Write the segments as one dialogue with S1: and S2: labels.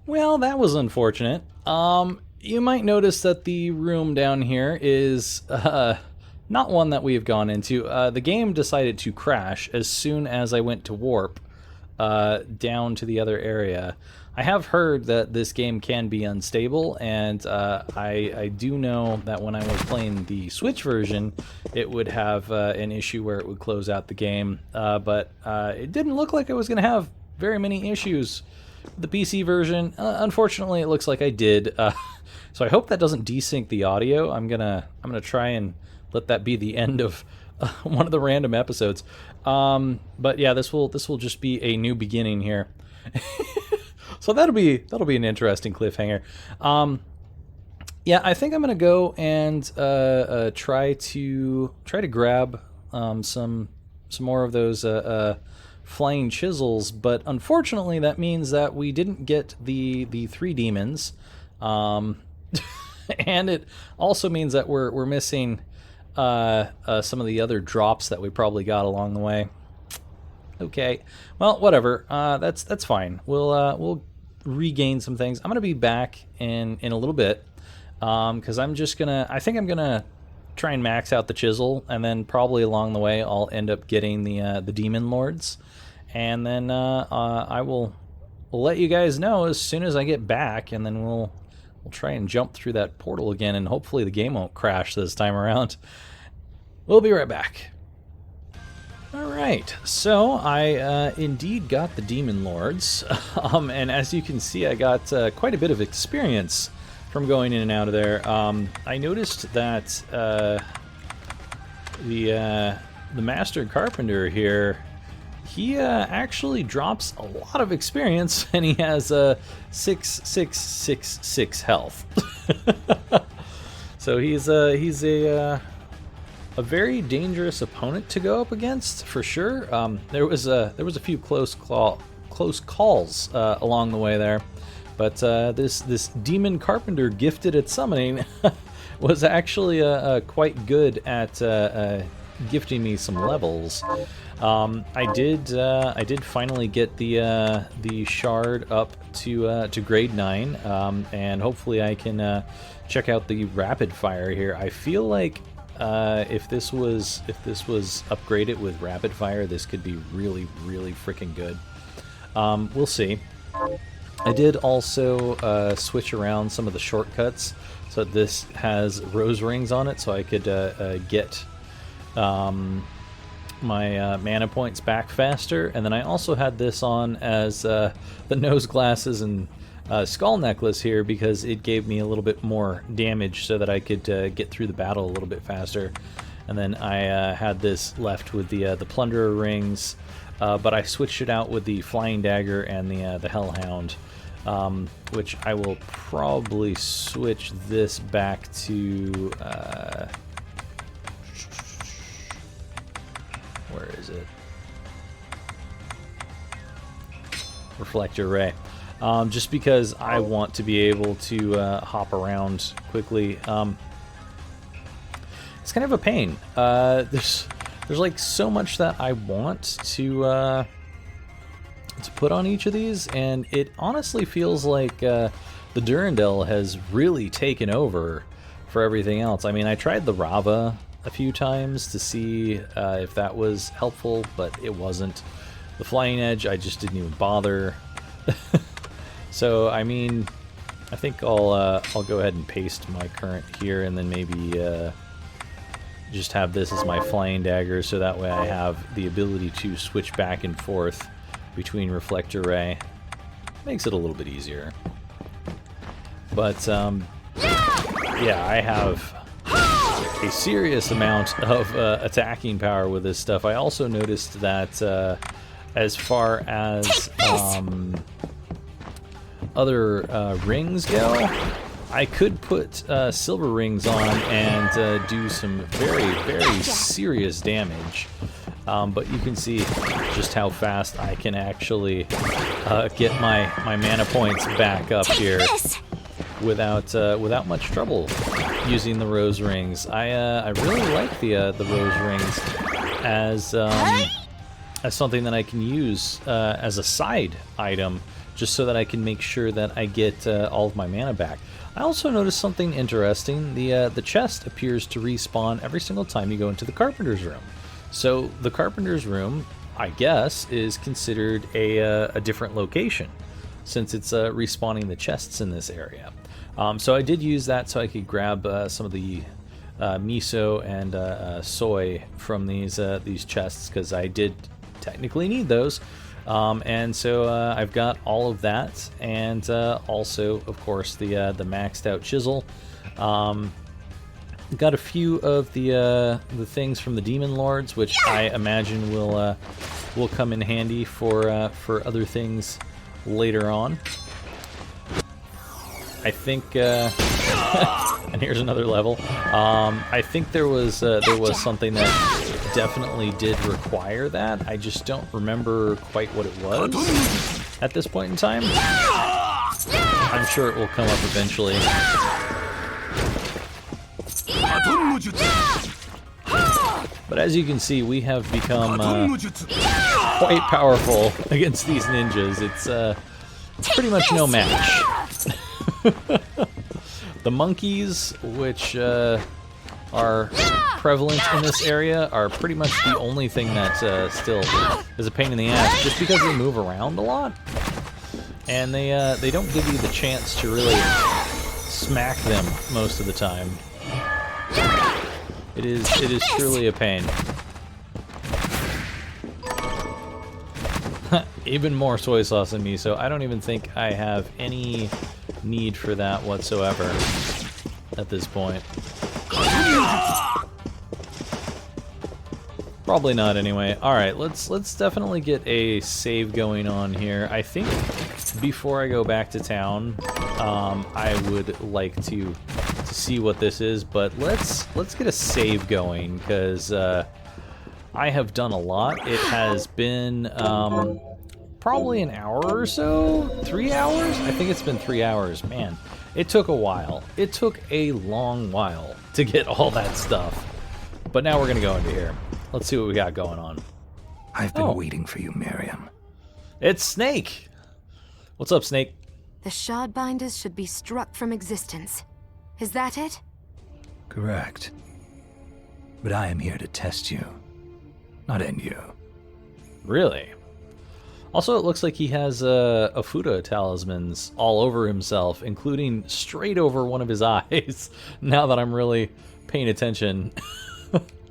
S1: Well, that was unfortunate. You might notice that the room down here is not one that we have gone into. The game decided to crash as soon as I went to warp down to the other area. I have heard that this game can be unstable, and I do know that when I was playing the Switch version, it would have an issue where it would close out the game, but it didn't look like it was going to have very many issues. The PC version, unfortunately, it looks like I did. So I hope that doesn't desync the audio. I'm gonna try and let that be the end of one of the random episodes. But yeah, this will just be a new beginning here. So that'll be an interesting cliffhanger. Yeah, I think I'm gonna go and try to grab some more of those flying chisels, but unfortunately that means that we didn't get the three demons, and it also means that we're missing some of the other drops that we probably got along the way. Okay, well, whatever. That's fine. We'll regain some things. I'm gonna be back in a little bit, because I think I'm gonna try and max out the chisel, and then probably along the way I'll end up getting the demon lords, and then we'll let you guys know as soon as I get back, and then we'll try and jump through that portal again, and hopefully the game won't crash this time around. We'll be right back. Alright, so I indeed got the demon lords, and as you can see I got quite a bit of experience from going in and out of there. I noticed that the Master Carpenter here, he actually drops a lot of experience, and he has 666 health. So he's a very dangerous opponent to go up against, for sure. There was a few close calls along the way there. But this Demon Carpenter gifted at summoning was actually quite good at gifting me some levels. I did finally get the shard up to grade 9, and hopefully I can check out the rapid fire here. I feel like if this was upgraded with rapid fire, this could be really freaking good. We'll see. I did also switch around some of the shortcuts, so this has rose rings on it, so I could get my mana points back faster. And then I also had this on as the nose glasses and skull necklace here, because it gave me a little bit more damage so that I could get through the battle a little bit faster. And then I had this left with the plunderer rings, but I switched it out with the flying dagger and the hellhound, which I will probably switch this back to where is it? Reflector ray. Just because I want to be able to hop around quickly. It's kind of a pain. There's like so much that I want to put on each of these, and it honestly feels like the Durandal has really taken over for everything else. I mean, I tried the Rava a few times to see if that was helpful, but it wasn't. The Flying Edge, I just didn't even bother. So, I mean, I think I'll go ahead and paste my current here, and then maybe just have this as my flying dagger, so that way I have the ability to switch back and forth between Reflector Ray. Makes it a little bit easier. But, yeah, I have a serious amount of attacking power with this stuff. I also noticed that as far as other rings go, I could put silver rings on and do some very serious damage. But you can see just how fast I can actually get my mana points back up here without much trouble using the rose rings. I really like the rose rings as something that I can use as a side item just so that I can make sure that I get all of my mana back. I also noticed something interesting. The chest appears to respawn every single time you go into the Carpenter's Room. So the Carpenter's Room, I guess, is considered a different location, since it's respawning the chests in this area. So I did use that so I could grab some of the miso and soy from these chests, because I did technically need those. And so I've got all of that, and also, of course, the maxed out chisel. Got a few of the things from the Demon Lords, which I imagine will come in handy for other things later on. I think, and here's another level. I think there was something that definitely did require that. I just don't remember quite what it was at this point in time. I'm sure it will come up eventually. But as you can see, we have become quite powerful against these ninjas. It's pretty much no match. The monkeys, which are prevalent in this area, are pretty much the only thing that still is a pain in the ass, just because they move around a lot, and they don't give you the chance to really smack them most of the time. It is truly a pain. Even more soy sauce and miso. I don't even think I have any need for that whatsoever at this point. Probably not anyway. Alright, let's definitely get a save going on here. I think before I go back to town, I would like to see what this is, but let's get a save going, because I have done a lot. It has been probably an hour or so? 3 hours? I think it's been 3 hours. Man, it took a while. It took a long while to get all that stuff. But now we're going to go into here. Let's see what we got going on.
S2: I've been waiting for you, Miriam.
S1: It's Snake! What's up, Snake?
S3: The Shardbinders should be struck from existence. Is that it?
S2: Correct. But I am here to test you, not end you.
S1: Really? Also, it looks like he has Afuda talismans all over himself, including straight over one of his eyes, now that I'm really paying attention.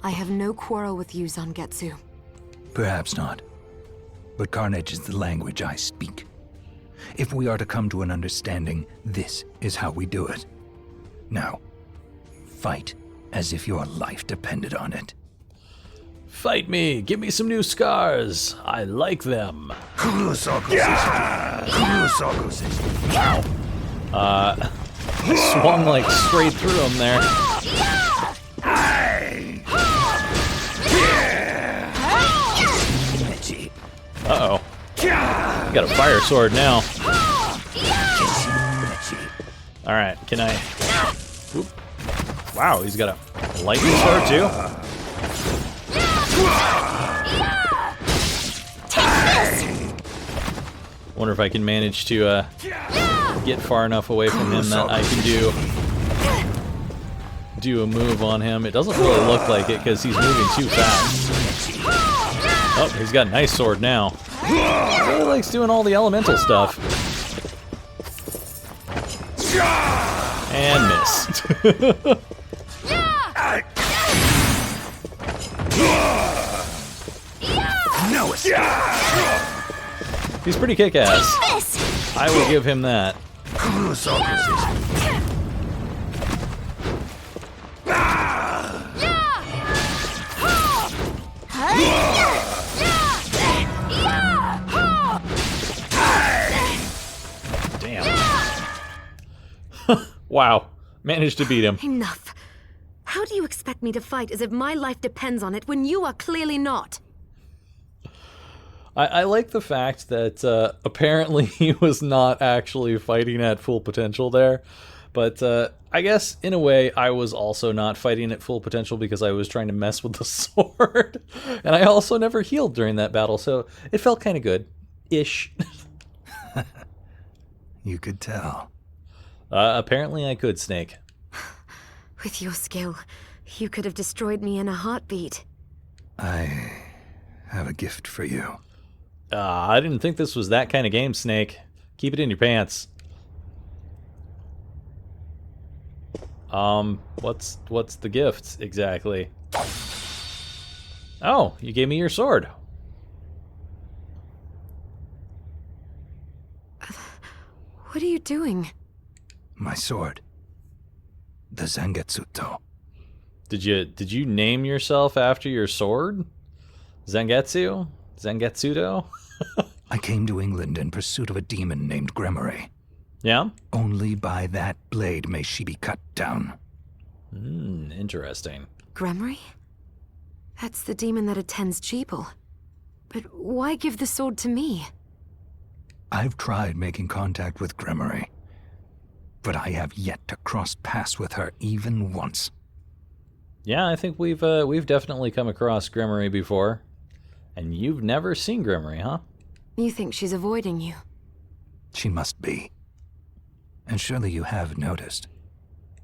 S3: I have no quarrel with you, Zangetsu.
S2: Perhaps not. But carnage is the language I speak. If we are to come to an understanding, this is how we do it. Now, fight as if your life depended on it.
S1: Fight me! Give me some new scars! I like them! Swung like straight through him there. Uh-oh. You got a fire sword now. Alright, can I... Oop. Wow, he's got a lightning sword too? Wonder if I can manage to get far enough away from him that I can do a move on him. It doesn't really look like it because he's moving too fast. Oh, he's got a nice sword now. He really likes doing all the elemental stuff. And missed.
S2: No escape.
S1: He's pretty kick-ass. I will give him that. Damn. Wow. Managed to beat him.
S3: Enough. How do you expect me to fight as if my life depends on it when you are clearly not?
S1: I like the fact that apparently he was not actually fighting at full potential there. But I guess, in a way, I was also not fighting at full potential because I was trying to mess with the sword. And I also never healed during that battle, so it felt kind of good. Ish.
S2: You could tell.
S1: Apparently I could, Snake.
S3: With your skill, you could have destroyed me in a heartbeat.
S2: I have a gift for you.
S1: I didn't think this was that kind of game, Snake. Keep it in your pants. What's the gift exactly? Oh, you gave me your sword.
S3: What are you doing?
S2: My sword. The Zangetsuto.
S1: Did you name yourself after your sword? Zangetsu? Zangetsuto?
S2: I came to England in pursuit of a demon named Gremory.
S1: Yeah?
S2: Only by that blade may she be cut down.
S1: Interesting.
S3: Gremory? That's the demon that attends Jeeble. But why give the sword to me?
S2: I've tried making contact with Gremory, but I have yet to cross paths with her even once.
S1: Yeah, I think we've definitely come across Gremory before. And you've never seen Gremory, huh?
S3: You think she's avoiding you?
S2: She must be. And surely you have noticed.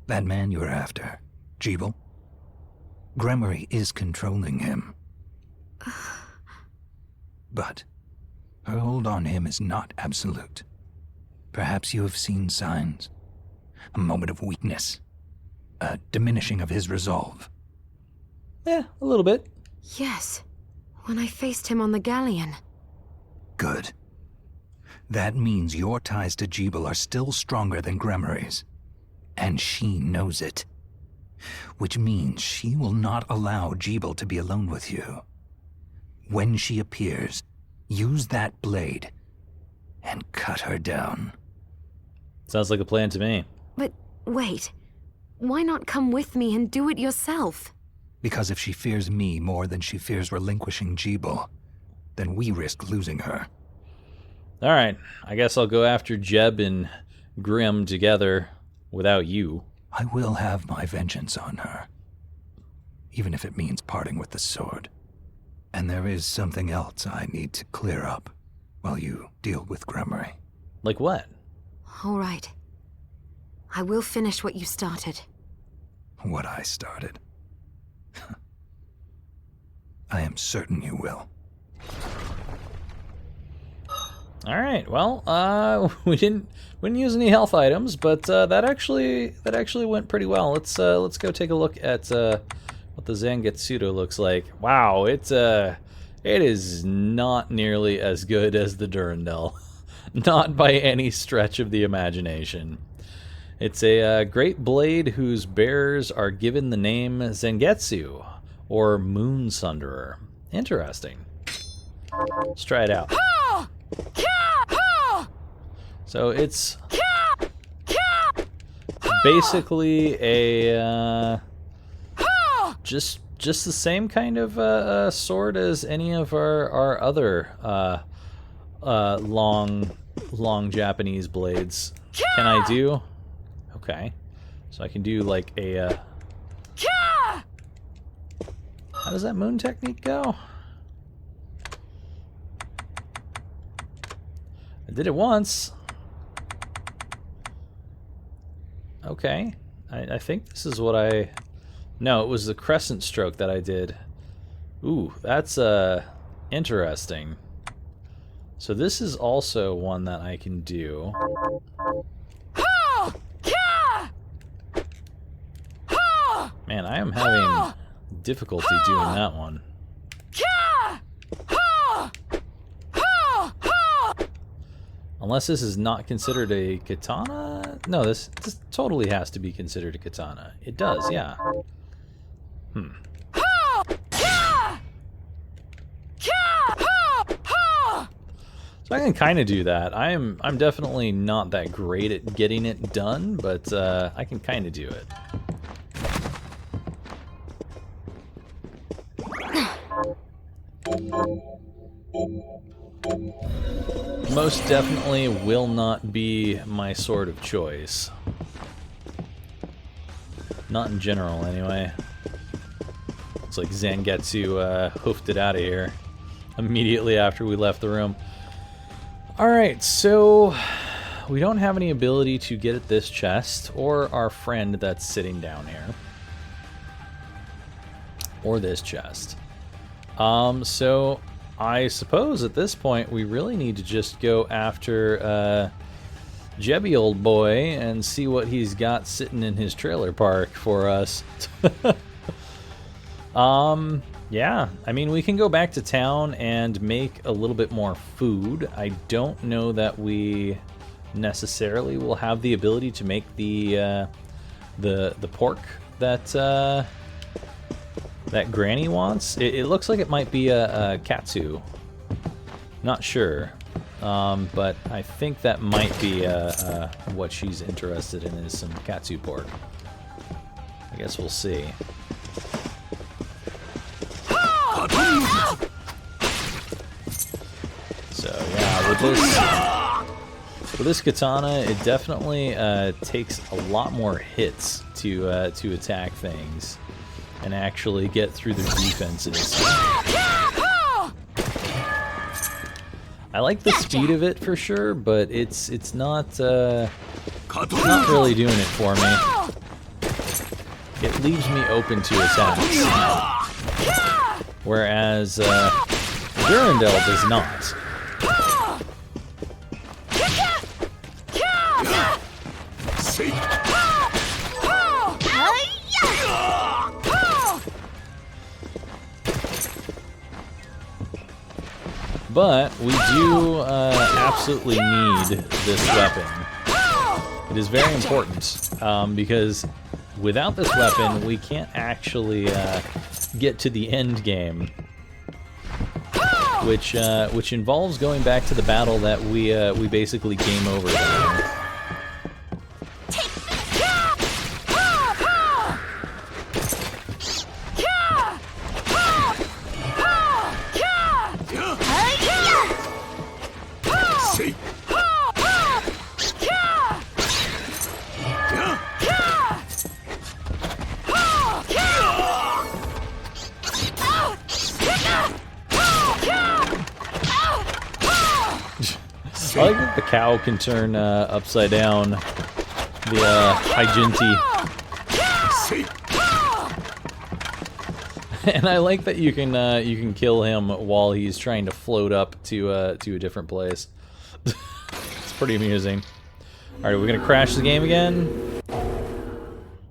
S2: That man you're after, Jeeble? Gremory is controlling him. But her hold on him is not absolute. Perhaps you have seen signs. A moment of weakness. A diminishing of his resolve.
S1: Yeah, a little bit.
S3: Yes. When I faced him on the galleon.
S2: Good. That means your ties to Jeeble are still stronger than Gremory's. And she knows it. Which means she will not allow Jeeble to be alone with you. When she appears, use that blade and cut her down.
S1: Sounds like a plan to me.
S3: But wait. Why not come with me and do it yourself?
S2: Because if she fears me more than she fears relinquishing Jeeble, then we risk losing her.
S1: Alright, I guess I'll go after Jeb and Grim together without you.
S2: I will have my vengeance on her, even if it means parting with the sword. And there is something else I need to clear up while you deal with Gremory.
S1: Like what?
S3: All right. I will finish what you started.
S2: What I started. I am certain you will.
S1: Alright, well, we didn't use any health items, but that actually went pretty well. Let's go take a look at what the Zangetsuto looks like. Wow, it is not nearly as good as the Durandal. Not by any stretch of the imagination. It's a great blade whose bearers are given the name Zangetsu, or Moon Sunderer. Interesting. Let's try it out. So it's basically a just the same kind of sword as any of our other long Japanese blades. Can I do? Okay, so I can do like a. How does that moon technique go? I did it once. Okay, I think this is what I... No, it was the crescent stroke that I did. Ooh, that's interesting. So this is also one that I can do. Man, I am having difficulty doing that one. Unless this is not considered a katana? No, this totally has to be considered a katana. It does, yeah. So I can kind of do that. I'm definitely not that great at getting it done, but I can kind of do it. Most definitely will not be my sword of choice. Not in general, anyway. Looks like Zangetsu hoofed it out of here immediately after we left the room. Alright, so we don't have any ability to get at this chest or our friend that's sitting down here. Or this chest. So I suppose at this point we really need to just go after Jebby old boy and see what he's got sitting in his trailer park for us. Yeah, I mean, we can go back to town and make a little bit more food. I don't know that we necessarily will have the ability to make the pork that that Granny wants. It looks like it might be a katsu. Not sure, but I think that might be what she's interested in is some katsu pork. I guess we'll see. So yeah, with this katana, it definitely takes a lot more hits to attack things and actually get through the defenses. I like the speed of it for sure, but it's not really doing it for me. It leaves me open to attacks. Whereas Durandal does not. But we do absolutely need this weapon. It is very important because without this weapon, we can't actually get to the end game, which involves going back to the battle that we basically game over. I like that the cow can turn upside down. The Hyginti. And I like that you can kill him while he's trying to float up to a different place. It's pretty amusing. All right, are we gonna crash the game again?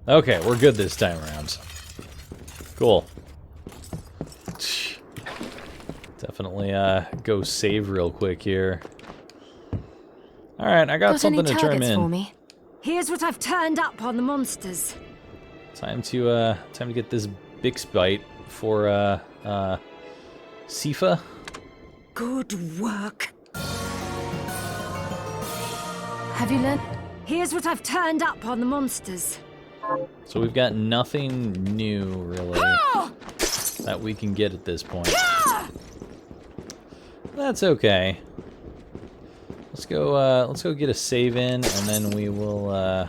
S1: Okay, we're good this time around. Cool. Definitely go save real quick here. All right, I got something to turn in.
S3: For me? Here's what I've turned up on the monsters.
S1: Time to get this Bix bite for Sifa.
S3: Good work. Have you learned? Here's what I've turned up on the monsters.
S1: So we've got nothing new really that we can get at this point. That's okay. Let's go get a save in, and then we'll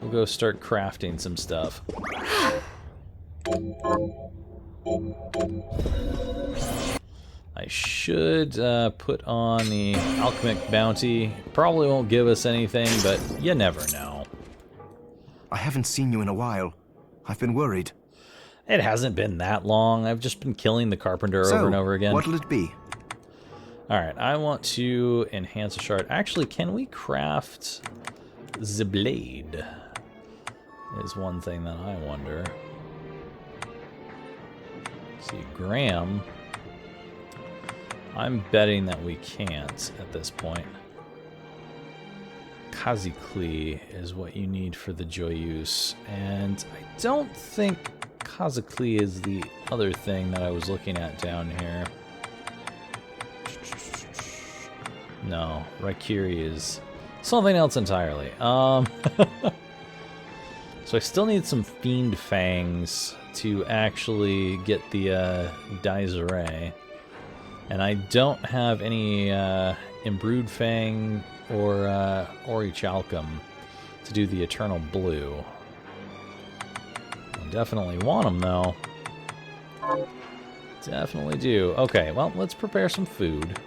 S1: go start crafting some stuff. I should put on the alchemic bounty. Probably won't give us anything, but you never know.
S4: I haven't seen you in a while. I've been worried.
S1: It hasn't been that long. I've just been killing the carpenter over and over again.
S4: What'll it be?
S1: Alright, I want to enhance a shard. Actually, can we craft the blade? Is one thing that I wonder. Let's see, Graham. I'm betting that we can't at this point. Kazikli is what you need for the Joyuse, and I don't think Kazikli is the other thing that I was looking at down here. No, Raikiri is something else entirely. So I still need some Fiend Fangs to actually get the Daizare. And I don't have any Imbrued Fang or Orichalcum to do the Eternal Blue. I definitely want them, though. Definitely do. Okay, well, let's prepare some food.